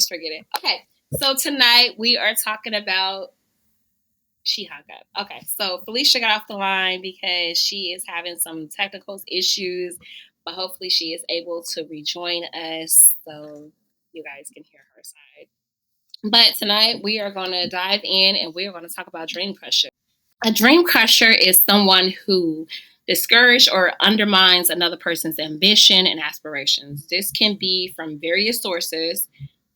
just forget it. Okay. So tonight we are talking about she hung up. Okay. So Felicia got off the line because she is having some technical issues, but hopefully she is able to rejoin us so you guys can hear her side. But tonight we are going to dive in and we are going to talk about dream crusher. A dream crusher is someone who discourages or undermines another person's ambition and aspirations. This can be from various sources: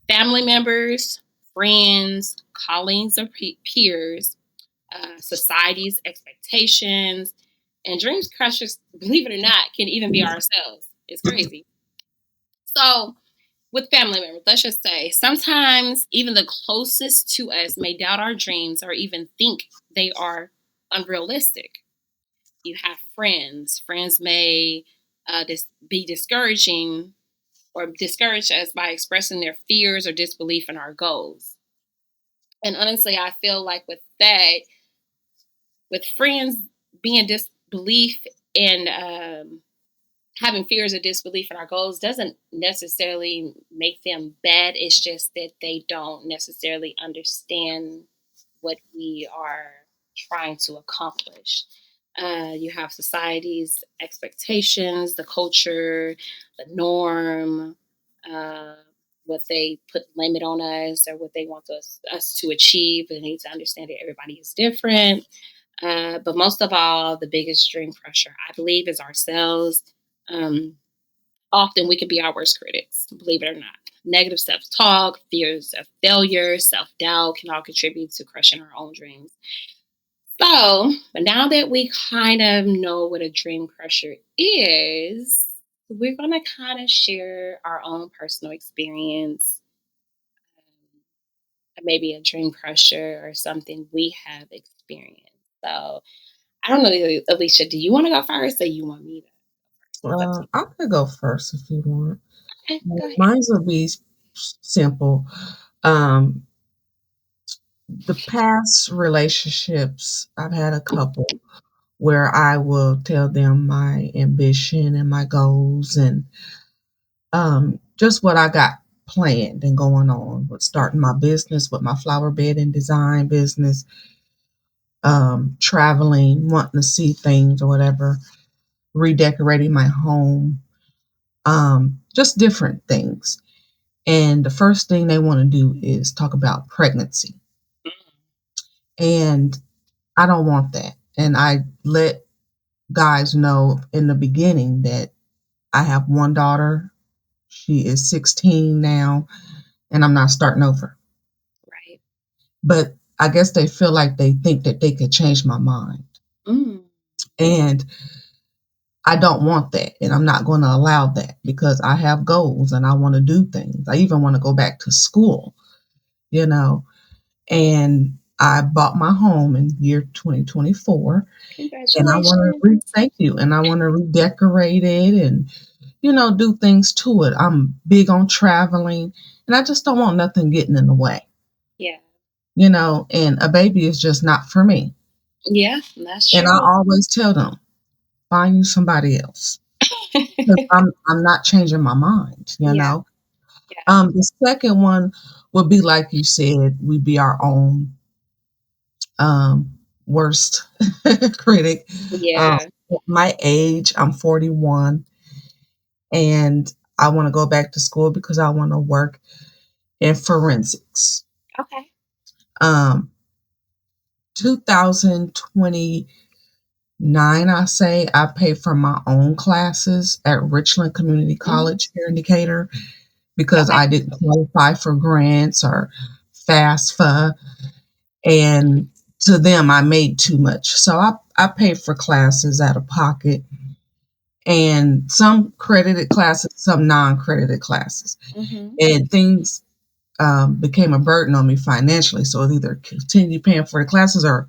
family members, friends, colleagues or peers, society's expectations, and dream crushers, believe it or not, can even be ourselves. It's crazy. So, with family members, let's just say sometimes even the closest to us may doubt our dreams or even think they are unrealistic. You have friends. Friends may be discouraging or discourage us by expressing their fears or disbelief in our goals. And honestly, I feel like with that, with friends being disbelief and having fears or disbelief in our goals doesn't necessarily make them bad. It's just that they don't necessarily understand what we are trying to accomplish. You have society's expectations, the culture, the norm, uh, what they put limit on us or what they want us to achieve. They need to understand that everybody is different. But most of all, the biggest dream crusher, I believe, is ourselves. Um, Often we can be our worst critics, believe it or not. Negative self talk, fears of failure, self doubt can all contribute to crushing our own dreams. So, but now that we kind of know what a dream crusher is, we're going to kind of share our own personal experience, maybe a dream crusher or something we have experienced. So, I don't know, Alicia, do you want to go first or you want me to? It's up to you. I'm gonna go first if you want. Okay, go ahead. Mine will be simple. Um, the past relationships, I've had a couple where I will tell them my ambition and my goals and just what I got planned and going on with starting my business with my flower bed and design business, traveling, wanting to see things or whatever, redecorating my home, just different things. And the first thing they want to do is talk about pregnancy. And I don't want that. And I let guys know in the beginning that I have one daughter. She is 16 now, and I'm not starting over. Right. But I guess they feel like they think that they could change my mind. Mm. And I don't want that. And I'm not going to allow that because I have goals and I want to do things. I even want to go back to school, you know. And I bought my home in year 2024, and I want to Congratulations. thank you, and I want to redecorate it and do things to it. I'm big on traveling, and I just don't want nothing getting in the way, Yeah. And a baby is just not for me. Yeah, that's And I true. always tell them, find you somebody else. 'Cause I'm not changing my mind. Yeah, yeah, The second one would be like you said, we be our own worst critic. Um, yeah. at my age, I'm 41, and I want to go back to school because I want to work in forensics. Okay. Um, 2029, I say, I paid for my own classes at Richland Community Hmm. College here in Decatur because Okay. I didn't qualify for grants or FAFSA. And to them, I made too much. So I paid for classes out of pocket, and some credited classes, some non credited classes. Hmm. And things became a burden on me financially. So I either continue paying for the classes or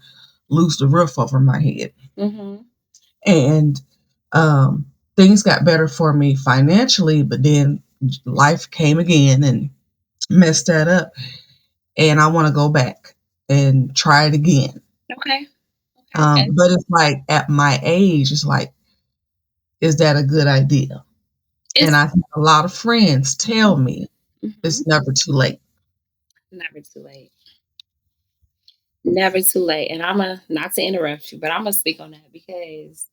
lose the roof over my head. Hmm. And things got better for me financially, but then life came again and messed that up. And I want to go back and try it again. Okay. Okay. But it's like at my age, it's like, is that a good idea? And It's I think a lot of friends tell me hmm it's never too late. Never too late. Never too late. And I'm a not to interrupt you, but I'm gonna speak on that because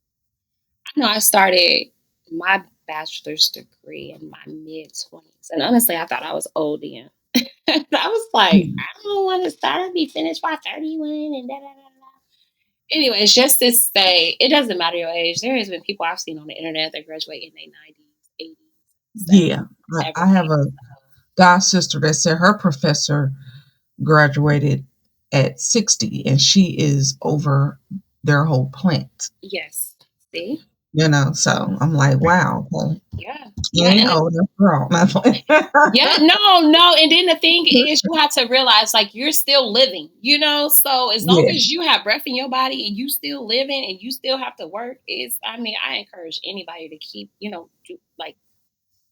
I know I started my bachelor's degree in my mid 20s, and honestly, I thought I was old then. I was like, Mm. I don't want to start and be finished by 31 and da da da da. Anyways, just to say, it doesn't matter your age. There has been people I've seen on the internet that graduate in their 90s, 80s, Yeah, 70s, I have everything. a god sister that said her professor graduated at 60 and she is over their whole plant. Yes. See? So I'm like, wow, okay. Yeah. You Yeah. ain't And old after all. Not playing. yeah, no, no. And then the thing is, you have to realize like you're still living, So as long Yeah, as you have breath in your body and you still living and you still have to work, I mean, I encourage anybody to keep, like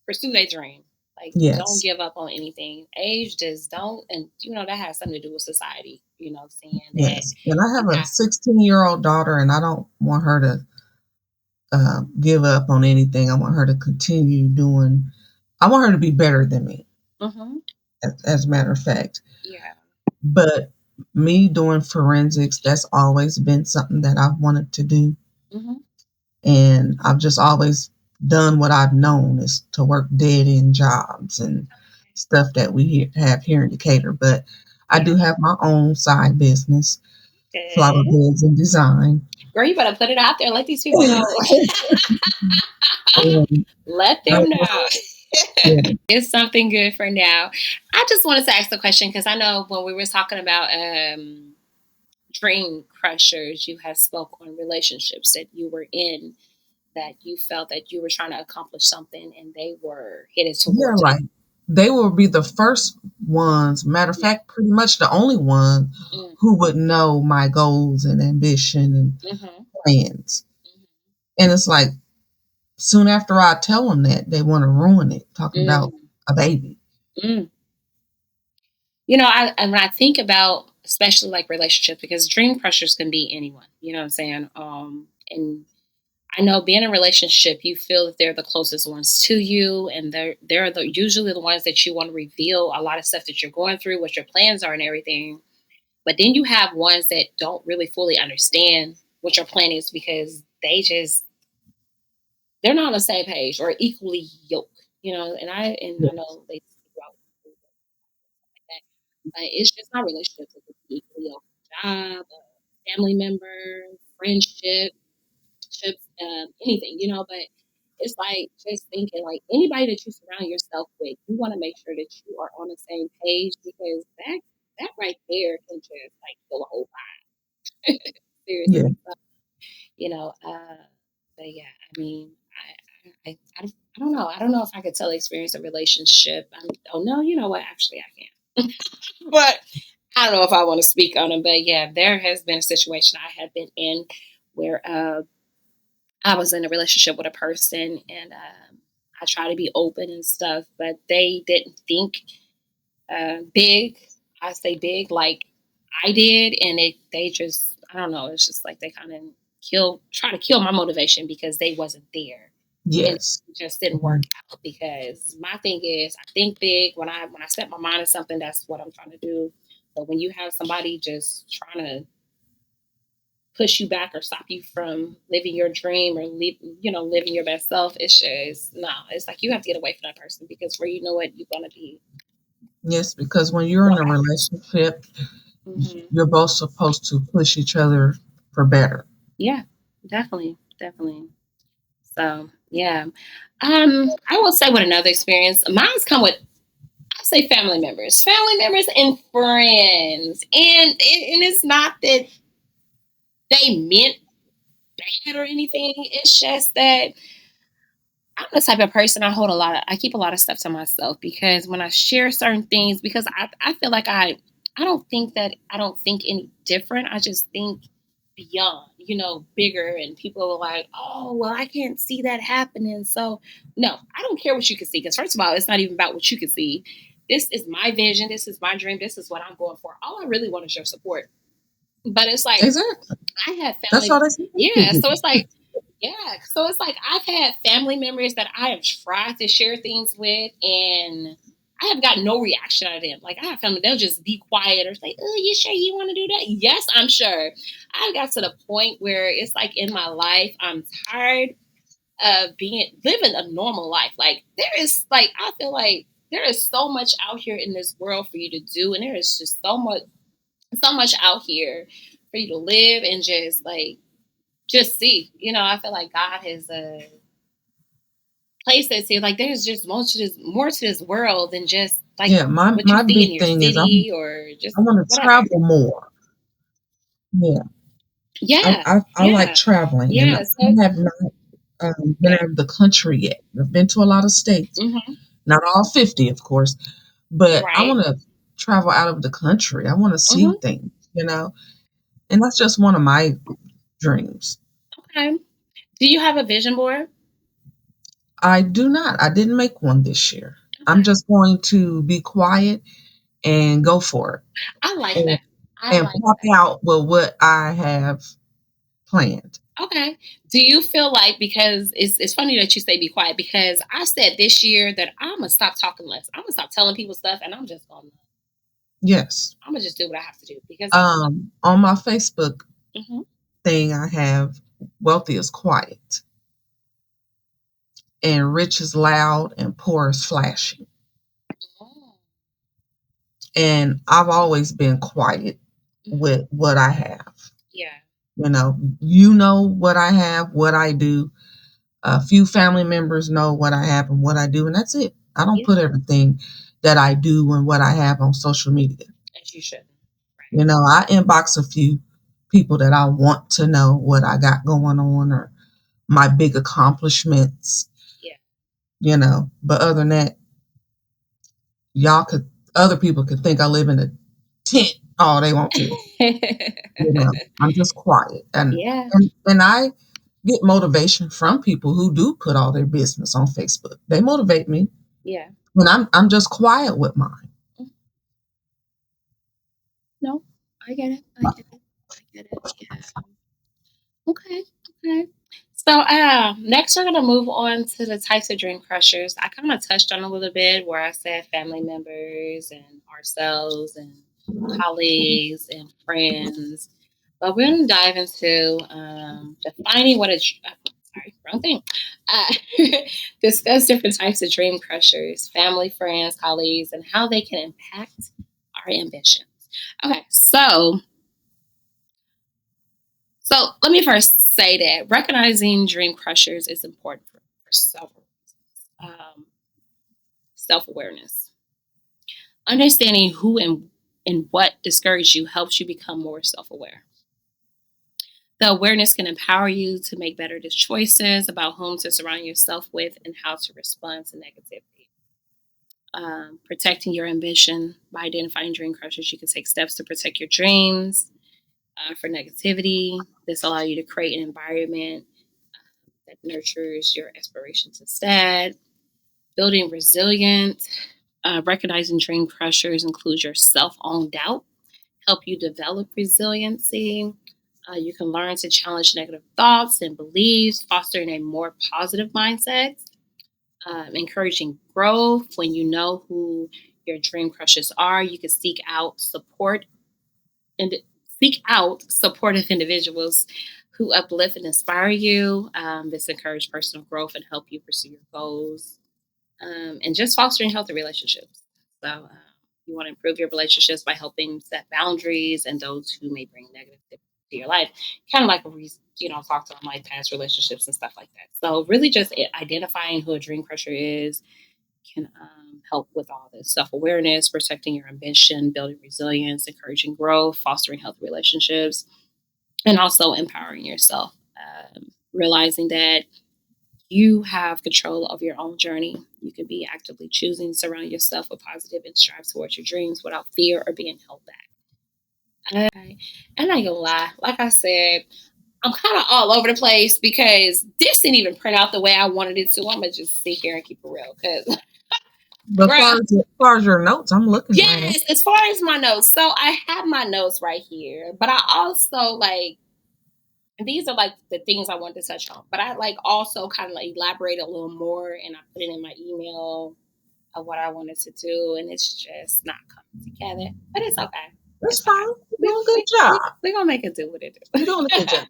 pursue their dream. Like, don't yes, give up on anything. Age just don't, and that has something to do with society. Saying that yes. And I you have a have. 16-year-old daughter, and I don't want her to give up on anything. I want her to continue doing. I want her to be better than me, Mm-hmm. as a matter of fact. Yeah. But me doing forensics, that's always been something that I've wanted to do. Mm-hmm. And I've just always done what I've known is to work dead end jobs and stuff that we have here in Decatur. But I Yeah. do have my own side business, flower Good. beds and design. Girl, you better put it out there. Let these people know. And Let I, them know. yeah, It's something good for now. I just wanted to ask the question because I know when we were talking about dream crushers, you have spoke on relationships that you were in that you felt that you were trying to accomplish something and they were headed yeah, towards it. like they will be the first ones, matter of Yeah. fact, pretty much the only one Mm, who would know my goals and ambition and mm-hmm, plans. And it's like soon after I tell them that, they want to ruin it, talking about mm-hmm, a baby. mm. And when I think about especially like relationships, because dream crushers can be anyone, you know what I'm saying? And I know being in a relationship, you feel that they're the closest ones to you, and they're usually the ones that you want to reveal a lot of stuff that you're going through, what your plans are, and everything. But then you have ones that don't really fully understand what your plan is because they're not on the same page or equally yoked, And I know they speak about like that, but it's just not relationships. It's equally yoked. Job, family member, friendship, anything, But it's like just thinking like anybody that you surround yourself with, you want to make sure that you are on the same page because that right there can just like kill a whole vibe. Yeah. Seriously, you know. But yeah, I mean, I don't know. I don't know if I could tell the experience of relationship. Oh no, you know what? Actually, I can. But I don't know if I want to speak on it. But yeah, there has been a situation I have been in where I was in a relationship with a person and I try to be open and stuff, but they didn't think big. I say big like I did, and they just I don't know. It's just like they kind of try to kill my motivation because they wasn't there, and Yes. it just didn't work Mhm. out. Because my thing is, I think big when I set my mind to something. That's what I'm trying to do. But when you have somebody just trying to push you back or stop you from living your dream or living your best self, it's just no. It's like you have to get away from that person because where you know what you're gonna be. Yes, because when you're in a relationship, Mm-hmm. you're both supposed to push each other for better. Yeah, definitely, definitely. So yeah, I will say with another experience, mine's come with I say family members and friends, and it's not that they meant bad or anything. It's just that I'm the type of person I keep a lot of stuff to myself because when I share certain things, because I feel like I don't think any different. I just think beyond, bigger and people are like, oh, well, I can't see that happening. So no, I don't care what you can see. Because first of all, it's not even about what you can see. This is my vision. This is my dream. This is what I'm going for. All I really want is your support. But it's like Exactly. I have That's family. all they can Yeah. do. So it's like yeah. So it's like I've had family members that I have tried to share things with, and I have got no reaction out of them. Like I have family, they'll just be quiet or say, "Oh, you sure you want to do that?" Yes, I'm sure. I got to the point where it's like in my life, I'm tired of being living a normal life. Like there is like I feel like there is so much out here in this world for you to do, and there is just so much out here for you to live and just see. I feel like God has placed us here. Like there's just more to this world than just like Yeah, my what you my see in big your thing is city or just I wanna whatever. travel more. Yeah, I Yeah, I I like yeah, traveling, and yeah. So I have not, been yeah. out of the country yet. I've been to a lot of states, Hmm. not all 50, of course, but I Right. wanna travel out of the country. I wanna see Hmm. things, and that's just one of my dreams. Okay. Do you have a vision board? I do not. I didn't make one this year. I'm Okay. just going to be quiet and go for I like it and that. I and like pop that. out with what I have planned. Okay. Do you feel like because it's funny that you say be quiet because I said this year that I'm gonna stop talking less. I'm gonna stop telling people stuff and Yes. I'm gonna just do what I have to do because On my Facebook Mhm. thing, I have wealthy is quiet and rich is loud and poor is flashy. Oh, And I've always been quiet mhm. with what I have. Yeah. You know what I have, what I do. A few family members know what I have and what I do, and that's it. I don't Yeah. put everything that I do and what I have on social media. As you should. Right. I inbox a few people that I want to know what I got going on or my big accomplishments, Yeah. But other than that, y'all could other people could think I live in a tent all they want to. I'm just quiet. And Yeah. and, and I get motivation from people who do put all their business on Facebook. They motivate me. Yeah. And I'm just quiet with mine. Mm. No, I get it. I get it. I get it. Yeah. Okay. Okay. So next we're gonna move on to the types of dream crushers. I kind of touched on a little bit where I said family members and ourselves and colleagues and friends. But we're gonna dive into defining what sorry, wrong thing. Uh, discuss different types of dream crushers, family, friends, colleagues, and how they can impact our ambitions. Okay, so let me first say that recognizing dream crushers is important for several reasons. Self awareness, understanding who and what discourage you helps you become more self aware. The awareness can empower you to make better choices about whom to surround yourself with and how to respond to negativity. Protecting your ambition by identifying dream crushers, you can take steps to protect your dreams for negativity. This allows you to create an environment that nurtures your aspirations instead. Building resilience, recognizing dream crushers includes your self-owned doubt, help you develop resiliency. You can learn to challenge negative thoughts and beliefs, fostering a more positive mindset, encouraging growth. When you know who your dream crushers are, you can and seek out supportive individuals who uplift and inspire you. This encourages personal growth and help you pursue your goals. And just fostering healthy relationships. So you want to improve your relationships by helping set boundaries and those who may bring negative to your life. Kind of like talk to my past relationships and stuff like that. So really, just identifying who a dream crusher is can help with all this self awareness, protecting your ambition, building resilience, encouraging growth, fostering healthy relationships, and also empowering yourself. Realizing that you have control of your own journey. You can be actively choosing to surround yourself with positive and strive towards your dreams without fear or being held back. And I ain't gonna lie, like I said, I'm kind of all over the place because this didn't even print out the way I wanted it to. I'm gonna just sit here and keep it real, cause, But bruh, as far as your notes, I'm looking at it. yes. As far as my notes, so I have my notes right here, but I also and these are like the things I wanted to touch on, but I like also kind of like elaborate a little more, and I put it in my email of what I wanted to do, and it's just not coming together. But it's okay. That's It's okay. fine. You're doing a good job. We gonna make it do what it do. You're doing a good job.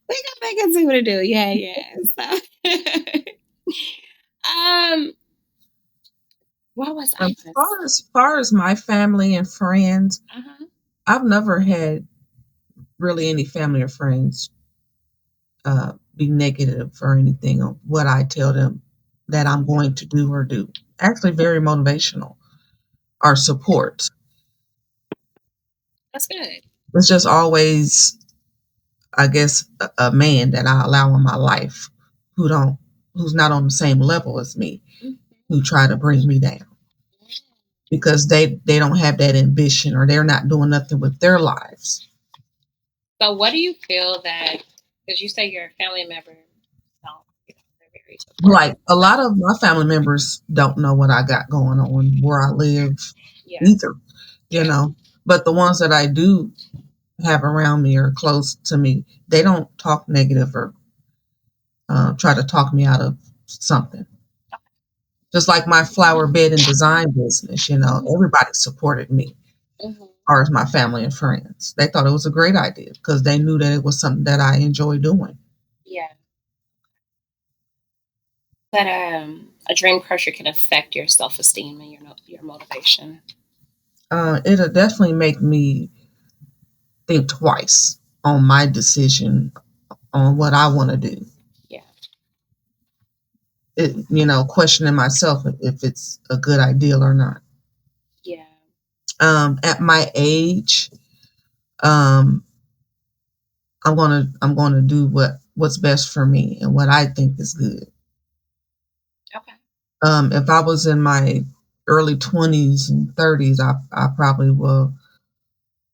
We gonna make it do what it do. Yeah, yeah. So, what was I As gonna far say? as far as my family and friends, Uh-huh. I've never had really any family or friends be negative or anything on what I tell them that I'm going to do or do. Actually, very motivational or support. That's good. It's just always, I guess, a man that I allow in my life who don't, who's not on the same level as me, Mhm. who try to bring me down because they don't have that ambition or they're not doing nothing with their lives. So, what do you feel that? Because you say your family member, don't, they're very supportive. Like a lot of my family members don't know what I got going on, where I live Yeah, either, you yeah. know. But the ones that I do have around me or close to me, they don't talk negative or try to talk me out of something. Just like my flower bed and design business, everybody supported me, Mm-hmm. as far as my family and friends. They thought it was a great idea because they knew that it was something that I enjoy doing. Yeah. That a dream crusher can affect your self esteem and your motivation. It'll definitely make me think twice on my decision on what I want to do. Yeah. Questioning myself if it's a good idea or not. Yeah. At my age, um, I'm gonna do what's best for me and what I think is good. Okay. If I was in my early 20s and 30s, I probably will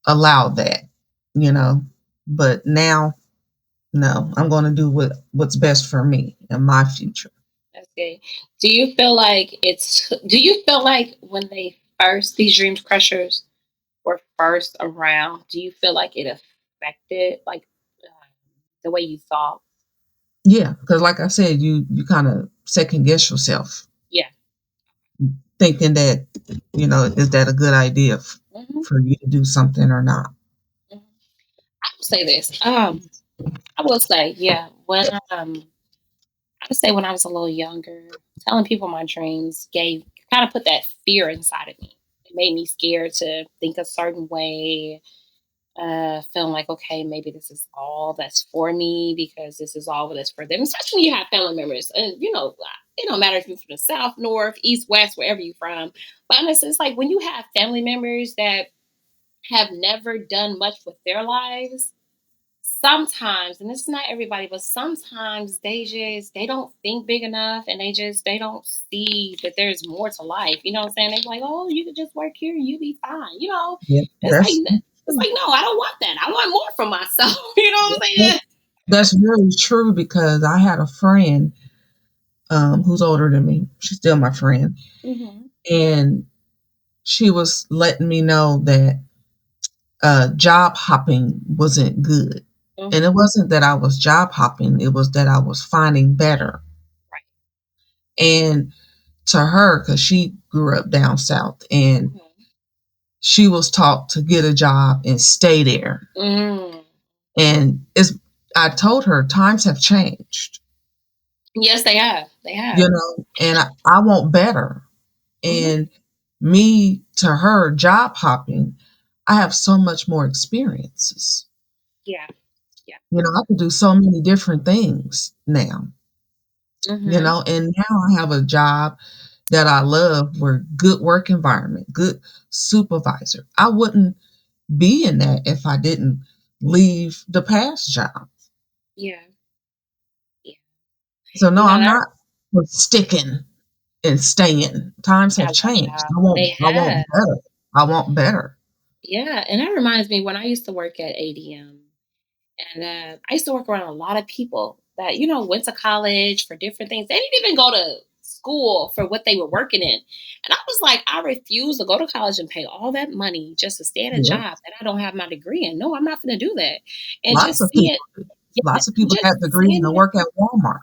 allow that, you know. But now, no, I'm going to do what's best for me and my future. That's good. Do you feel like when these dream crushers were first around, do you feel like it affected like the way you thought? Yeah, because like I said, you kind of second guess yourself, Yeah. thinking that is that a good idea Hmm. for you to do something or not? Hmm. I will say this. I will say, yeah, I would say when I was a little younger, telling people my dreams kind of put that fear inside of me. It made me scared to think a certain way, feeling like, okay, maybe this is all that's for me because this is all that's for them. Especially when you have family members, and it don't matter if you're from the south, north, east, west, wherever you're from. But honestly, it's like when you have family members that have never done much with their lives, sometimes, and it's not everybody, but sometimes they don't think big enough, and they don't see that there's more to life. You know what I'm saying? They're like, oh, you could just work here and you be fine. Yeah, It's like that's it's like no, I don't want that. I want more for myself. You know what I'm saying? that's really true because I had a friend who's older than me. She's still my friend, Mm-hmm. and she was letting me know that job hopping wasn't good. And it Mm-hmm. wasn't that I was job hopping, it was that I was finding better. Right. And to her, because she grew up down south and Mm-hmm. she was taught to get a job and stay there. Mm. And I told her times have changed, Yes, they have. They have. and I want better. Mm-hmm. And me to her job hopping, I have so much more experiences. Yeah. Yeah. I can do so many different things now. Mm-hmm. And now I have a job that I love where good work environment, good supervisor. I wouldn't be in that if I didn't leave the past job. Yeah. Yeah. So no, You know I'm that not for sticking and staying. Times have at one changed. job. I want They I want have. better. I want better. Yeah, and that reminds me when I used to work at ADM, and I used to work around a lot of people that went to college for different things. They didn't even go to school for what they were working in, and I was like, I refuse to go to college and pay all that money just to stay at a Yeah. job that I don't have my degree in. No, I'm not going to do that. And Lots just of people seeing, yeah, lots of people just have degrees seeing and it. work at Walmart.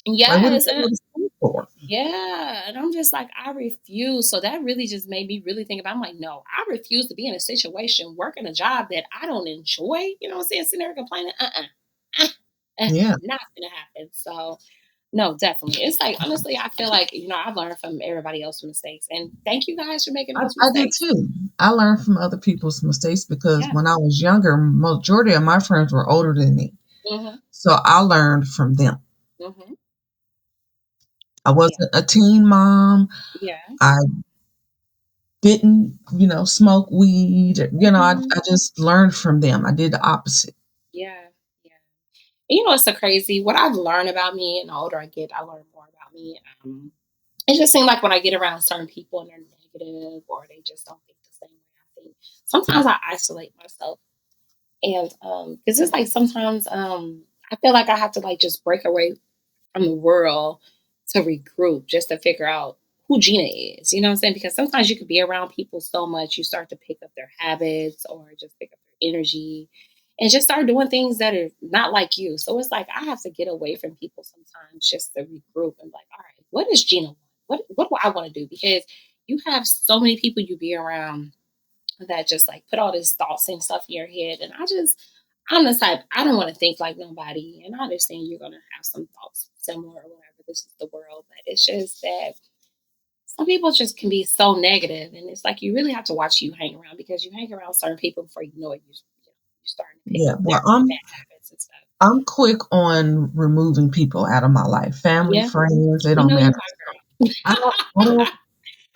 Like what did Yes, you go to school for? Yeah, and I'm just like, I refuse. So that really just made me really think about. I'm like, no, I refuse to be in a situation working a job that I don't enjoy. You know what I'm saying? Sitting there complaining. Yeah, Not gonna happen. So no, definitely. It's like honestly, I feel like I've learned from everybody else's mistakes, and thank you guys for making those I did mistakes. too. I learned from other people's mistakes because Yeah. when I was younger, majority of my friends were older than me. Hmm. So I learned from them. Hmm. I Yeah. wasn't a teen mom. Yeah. I didn't, smoke weed. Hmm. I just learned from them. I did the opposite. Yeah. Yeah. And it's so crazy. What I've learned about me, and the older I get, I learn more about me. It just seems like when I get around certain people and they're negative or they just don't think the same way I think, sometimes I isolate myself. And because it's like sometimes I feel like I have to like just break away from the world to regroup just to figure out who Gina is. You know what I'm saying? Because sometimes you could be around people so much, you start to pick up their habits or just pick up their energy and just start doing things that are not like you. So it's like I have to get away from people sometimes just to regroup and like, all right, what does Gina want? What do I want to do? Because you have so many people you be around that just like put all these thoughts and stuff in your head. And I'm the type, I don't want to think like nobody. And I understand you're going to have some thoughts similar or whatever. This is the world. But it's just that some people just can be so negative. And it's like you really have to watch who you hang around because you hang around certain people before you know it, you're starting to pick Yeah. up their Well, bad habits and stuff. I'm quick on removing people out of my life. Family, Yeah. friends, it You don't know you matter. are, I don't, I girl. don't,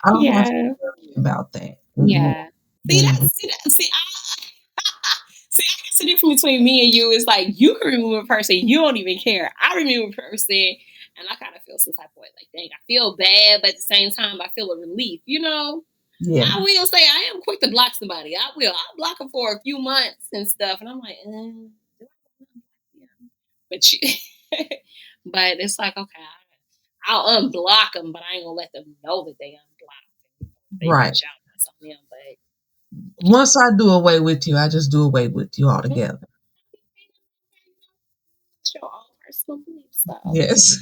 I don't have to Yeah. worry about that. Mm-mm. Yeah. See, You know. I guess the difference between me and you is like you can remove a person, you don't even care. I remove a person, and I kind of feel some type of way. Like, dang, I feel bad, but at the same time, I feel a relief. Yeah. I will say I am quick to block somebody. I will. I'll block them for a few months and stuff, and I'm like, do I want to block them? But you, but it's like okay, I'll unblock them, but I ain't gonna let them know that they unblocked. They Right. reach out, that's on them, but. Once I do away with you, I just do away with you altogether. It's your own personal beliefs, so. Yes.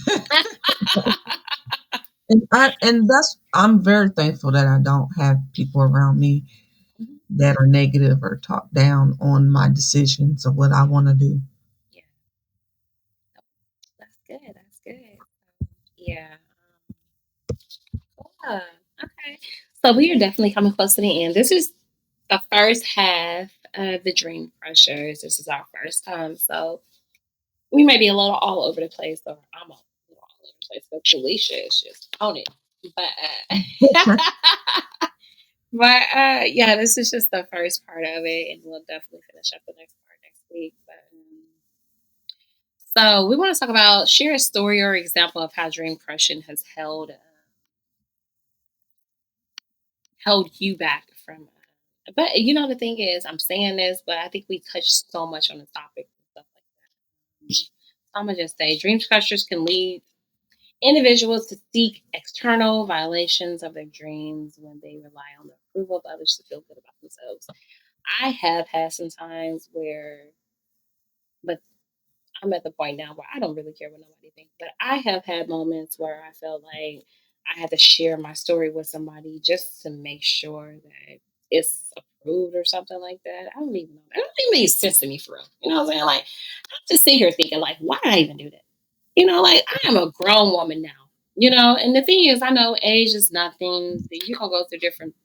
And I'm very thankful that I don't have people around me Mhm. that are negative or talk down on my decisions of what I want to do. Yeah, that's good. That's good. Yeah. Yeah. Okay. So we are definitely coming close to the end. This is the first half of the Dream Crushers. This is our first time, so we may be a little all over the place, or I'm a little all over the place. But Felicia is just on it. But yeah, this is just the first part of it, and we'll definitely finish up the next part next week. But so we want to talk about share a story or example of how dream crushing has held you back from. But the thing is, I'm saying this, but I think we touched so much on the topic and stuff like that. So I'm gonna just say, dream crushers can lead individuals to seek external violations of their dreams when they rely on the approval of others to feel good about themselves. I have had some times where, but I'm at the point now where I don't really care what nobody thinks. But I have had moments where I felt like I had to share my story with somebody just to make sure that it's approved or something like that. I don't even know. It don't even make sense to me for real. You know what I'm saying? Like I'm just sitting here thinking, like, why did I even do that? Like I am a grown woman now. And the thing is, I know age is nothing. You're gonna go through different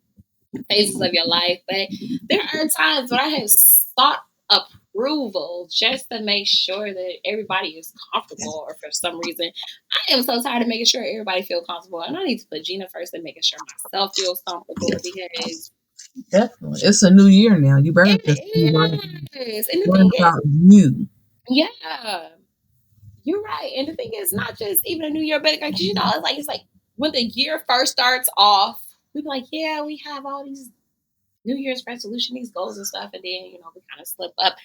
phases of your life. But there are times when I have sought approval just to make sure that everybody is comfortable, or for some reason, I am so tired of making sure everybody feels comfortable. And I need to put Gina first and making sure myself feels comfortable because Definitely. It's a new year now. You better just be it is. And the worrying thing is, about you. yeah, you're right. And the thing is, not just even a new year, but like, it's like when the year first starts off, we be like, yeah, we have all these New Year's resolution, these goals and stuff, and then we kind of slip up.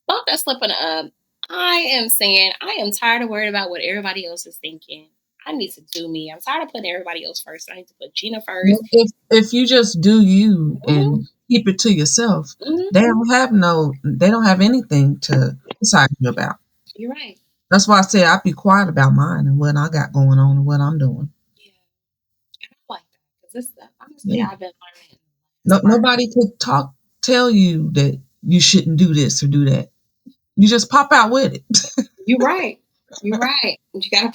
About that slipping up, I am saying I am tired of worrying about what everybody else is thinking. I need to do me. I'm tired of putting everybody else first. I need to put Gina first. If you just do you Hmm. and keep it to yourself, Hmm. they don't have anything to criticize you about. You're right. That's why I say I be quiet about mine and what I got going on and what I'm doing. Honestly, Yeah. I've been learning. It's No, hard. nobody could tell you that you shouldn't do this or do that. You just pop out with it. You're right. You're right. You gotta.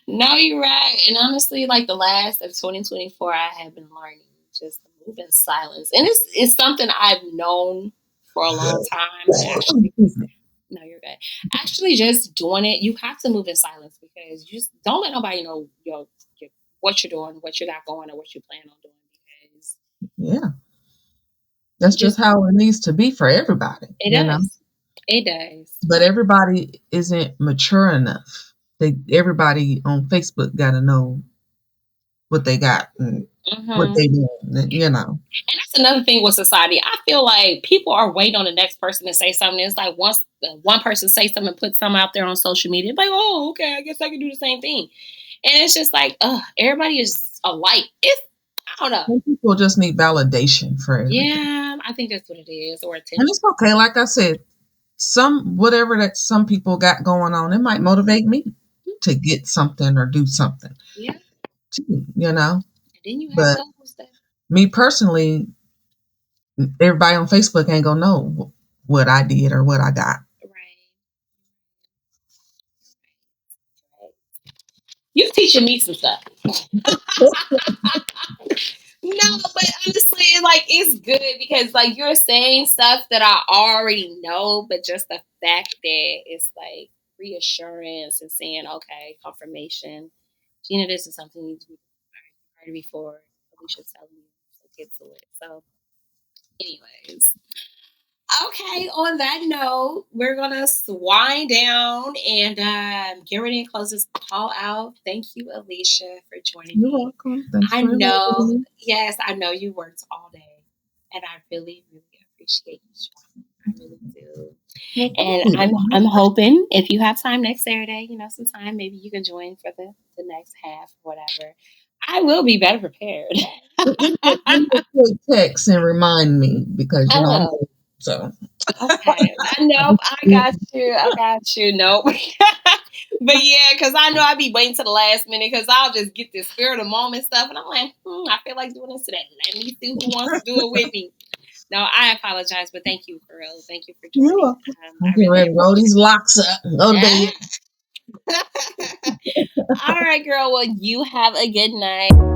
No, you're right. And honestly, like the last of 2024, I have been learning just to move in silence, and it's something I've known for a long time. But actually, no, you're good. Actually, just doing it, you have to move in silence because you just don't let nobody know what you're doing, what you got going, or what you plan on doing. Because Yeah. That's just just how it needs to be for everybody, it you know. does. It does. But everybody isn't mature enough. Everybody on Facebook got to know what they got and what Hmm. they doing, you know. And that's another thing with society. I feel like people are waiting on the next person to say something. It's like once one person say something, put something out there on social media, it's like, oh, okay, I guess I can do the same thing. And it's just like, everybody is alike. I don't know. Some people just need validation for everything, Yeah, I think that's what it is, or and attention. it's okay. Like I said, whatever that some people got going on, it might motivate me to get something or do something Yeah, too, you know. and then you have But those that me personally, everybody on Facebook ain't gonna know what I did or what I got. right, right. You teaching me some stuff. No, but honestly, like it's good because like you're saying stuff that I already know, but just the fact that it's like reassurance and saying, okay, confirmation. Gina, this is something you need to be heard before. Alicia's telling you, so get to it. So, anyways, okay. On that note, we're gonna wind down and get ready and close this call out. Thank you, Alicia, for joining You're me. welcome. Thanks I for inviting know, me. yes, I know you worked all day, and I really, really appreciate you joining. I really do. Well, thank And you. I'm hoping if you have time next Saturday, some time, maybe you can join for the next half, whatever. I will be better prepared. Give me a quick text and remind me because I I'm will. old, so. Okay. Nope. I got you. I got you. Nope. But yeah, because I know I'd be waiting to the last minute because I'll just get this spirit of moment stuff. And I'm like, I feel like doing this today. Let me see who wants to do it with me. No, I apologize, but thank you for real. Thank you for You're joining. welcome. I'm I getting really ready to roll these locks up and go to bed. appreciate it. All right, girl. Well, you have a good night.